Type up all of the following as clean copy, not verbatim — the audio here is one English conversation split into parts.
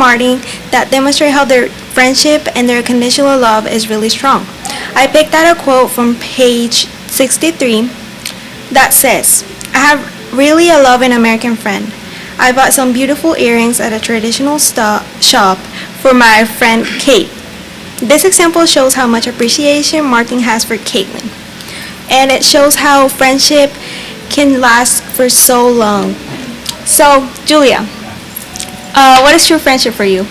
Martin that demonstrate how their friendship and their conditional love is really strong. I picked out a quote from page 63 that says, I have really a loving American friend. I bought some beautiful earrings at a traditional shop for my friend Kate. This example shows how much appreciation Martin has for Caitlin. And it shows how friendship can last for so long. So, Julia, what is true friendship for you?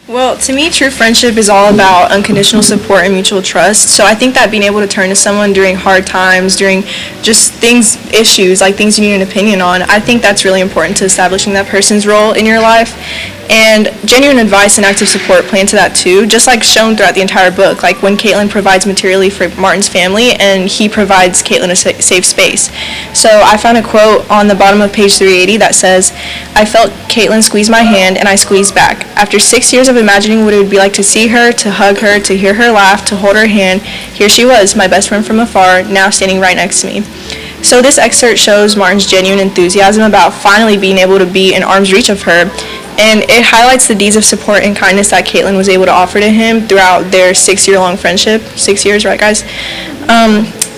Well, to me, true friendship is all about unconditional support and mutual trust. So I think that being able to turn to someone during hard times, during just issues, like things you need an opinion on, I think that's really important to establishing that person's role in your life. And genuine advice and active support play into that too, just like shown throughout the entire book. Like when Caitlin provides materially for Martin's family and he provides Caitlin a safe space. So I found a quote on the bottom of page 380 that says, I felt Caitlin squeeze my hand and I squeezed back. After 6 years of imagining what it would be like to see her, to hug her, to hear her laugh, to hold her hand, here she was, my best friend from afar, now standing right next to me. So this excerpt shows Martin's genuine enthusiasm about finally being able to be in arm's reach of her, and it highlights the deeds of support and kindness that Caitlin was able to offer to him throughout their 6-year-long friendship. 6 years, right, guys?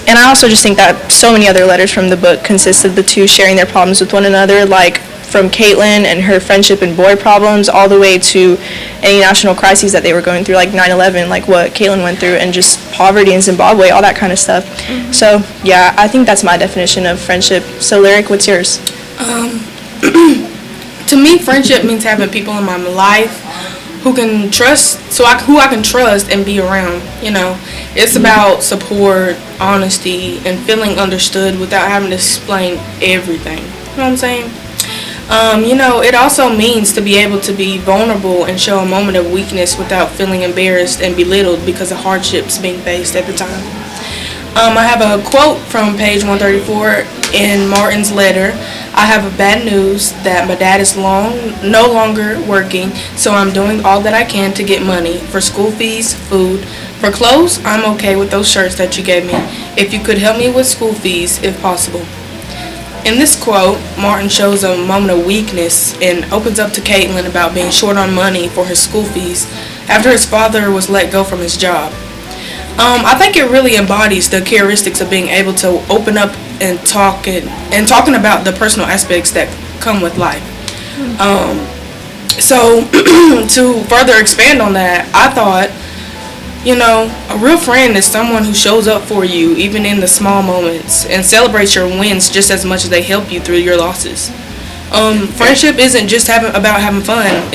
And I also just think that so many other letters from the book consist of the two sharing their problems with one another, like from Caitlin and her friendship and boy problems all the way to any national crises that they were going through, like 9/11, like what Caitlin went through, and just poverty in Zimbabwe, all that kind of stuff. Mm-hmm. So, yeah, I think that's my definition of friendship. So, Lyric, what's yours? To me, friendship means having people in my life who can trust, who I can trust and be around. You know, it's about support, honesty, and feeling understood without having to explain everything. You know what I'm saying? It also means to be able to be vulnerable and show a moment of weakness without feeling embarrassed and belittled because of hardships being faced at the time. I have a quote from page 134 in Martin's letter. I have a bad news that my dad is no longer working, so I'm doing all that I can to get money for school fees, food. For clothes, I'm okay with those shirts that you gave me. If you could help me with school fees, if possible. In this quote, Martin shows a moment of weakness and opens up to Caitlin about being short on money for his school fees after his father was let go from his job. I think it really embodies the characteristics of being able to open up and talking about the personal aspects that come with life. So to further expand on that, I thought, a real friend is someone who shows up for you even in the small moments and celebrates your wins just as much as they help you through your losses. Friendship isn't just about having fun.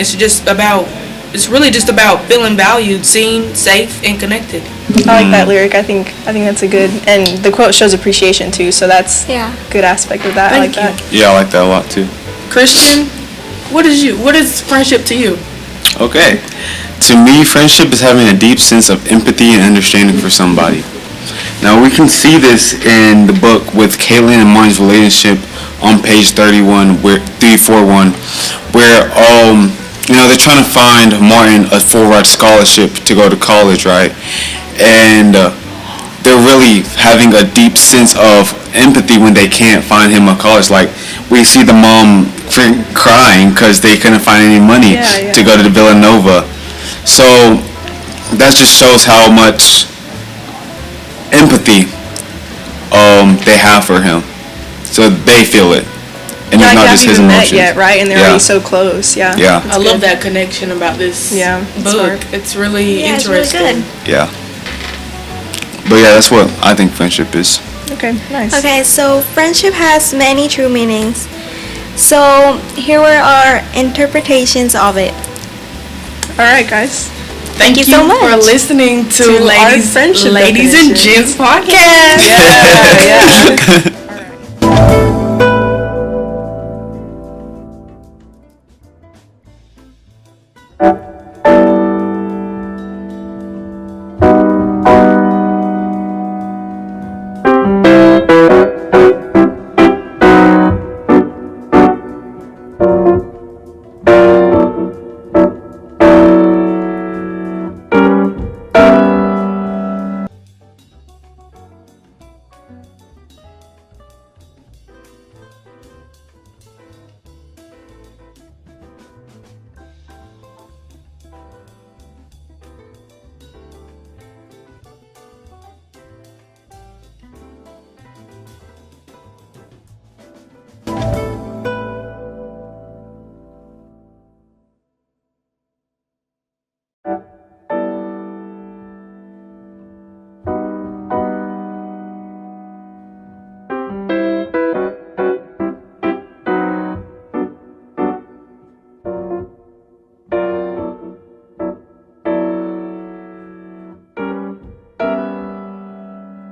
It's really just about feeling valued, seen, safe, and connected. I like that, Lyric. I think that's a good, and the quote shows appreciation too, so that's a good aspect of that. Thank I like you. that. Yeah, I like that a lot too. Christian, what is friendship to you? Okay. To me, friendship is having a deep sense of empathy and understanding for somebody. Now, we can see this in the book with Caitlin and Martin's relationship on page 341, where they're trying to find Martin a full ride scholarship to go to college, right? And they're really having a deep sense of empathy when they can't find him a college. Like, we see the mom crying because they couldn't find any money to go to the Villanova. So that just shows how much empathy they have for him. So they feel it. And it's not just his emotions. Yet, right? And they're already so close. Yeah. Yeah. I love that connection about this book. It's really interesting. It's really good. Yeah. But yeah, that's what I think friendship is. Okay, nice. Okay, so friendship has many true meanings. So here are our interpretations of it. All right, guys. Thank you so much for listening to our Ladies friendship and definition. Gents podcast. Yeah.